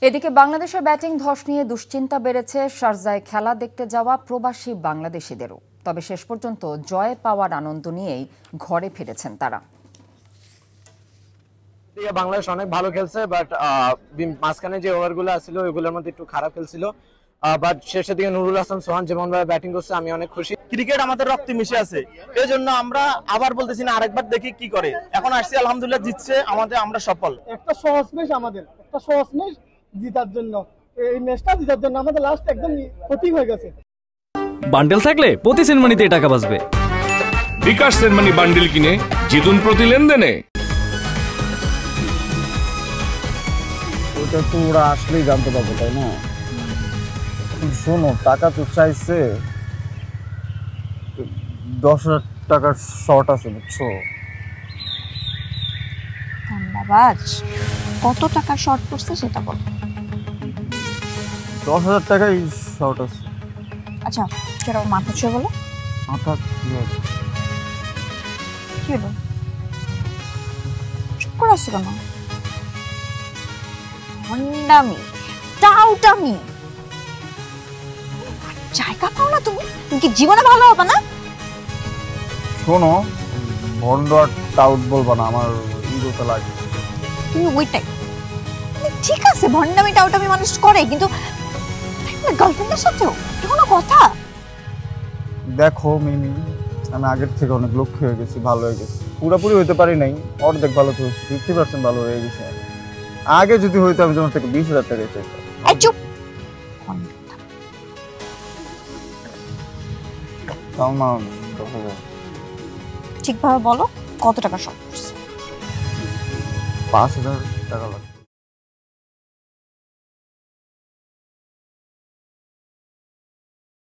এদিকে বাংলাদেশের ব্যাটিং ধস নিয়ে দুশ্চিন্তা বেড়েছে শারজায় খেলা দেখতে যাওয়া প্রবাসী বাংলাদেশিদেরও। তবে শেষ পর্যন্ত জয় পাওয়ার আনন্দ নিয়েই ঘরে ফিরেছেন তারা। বাংলাদেশ অনেক ভালো খেলছে, বাট মাঝখানে যে ওভারগুলো ছিল ওইগুলোর মধ্যে একটু খারাপ খেলছিল, বাট শেষের দিকে নুরুল হাসান সোহান যেমন ভাবে ব্যাটিং করছে আমি অনেক খুশি। ক্রিকেট আমাদের রক্তে মিশে আছে, এই জন্য আমরা আবার বলতেছি না, আরেকবার দেখি কি করে। এখন আসছি, আলহামদুলিল্লাহ জিতছে আমাদের, আমরা সফল। একটা সহজ ম্যাচ, একটা সহজ ম্যাচ জিতার জন্য, এই ম্যাচটা জিতার জন্য আমাদের লাস্ট একদম ক্ষতি হয়ে গেছে। বান্ডেল থাকলে প্রতি সেনমানিতে টাকা বাঁচবে। বিকাশ সেনমানি বান্ডেল কিনে জিতুন প্রতি লেনদেনে। ওটা তো ওরা আসলেই জানতে পারবে, তাই না? শোনো, টাকা তো চাইছে, 10,000 টাকার শর্ট আছে, বুঝছো? ধন্যবাদ। কত টাকা শর্ট পড়ছে সেটা বল। 10,000 টাকাই শর্ট আছে। আচ্ছা, কেন মাথা ছুঁয়ে বলো। মাথা কি হলো? চুপ করে আসছো কেন? ভণ্ডামি, টাউটামি, জায়গা পাও না তুমি? তুমি কি জীবনে ভালো হবে না? শোনো, ভন্ড আর টাউট বলবা না, আমার ইগোতে লাগে। তুমি ওইটাই। ঠিক আছে, ভণ্ডামি টাউটামি মানুষ করে, কিন্তু গার্লফ্রেন্ডের সাথেও কোনো কথা? দেখো মিমি, আমি আগের থেকে অনেক লক্ষ্য হয়ে গেছি, ভালো হয়ে গেছি। পুরোপুরি হইতে পারি নাই, অর্ধেক ভালো তো হয়েছে, 50% ভালো হয়ে গেছে। আগে যদি হইতো আমি তোমার থেকে 20,000 টাকা চাইতাম। এই চুপ। ঠিকভাবে বলো, কত টাকা শর্ট পড়ছে? 5,000 টাকা লাগবে।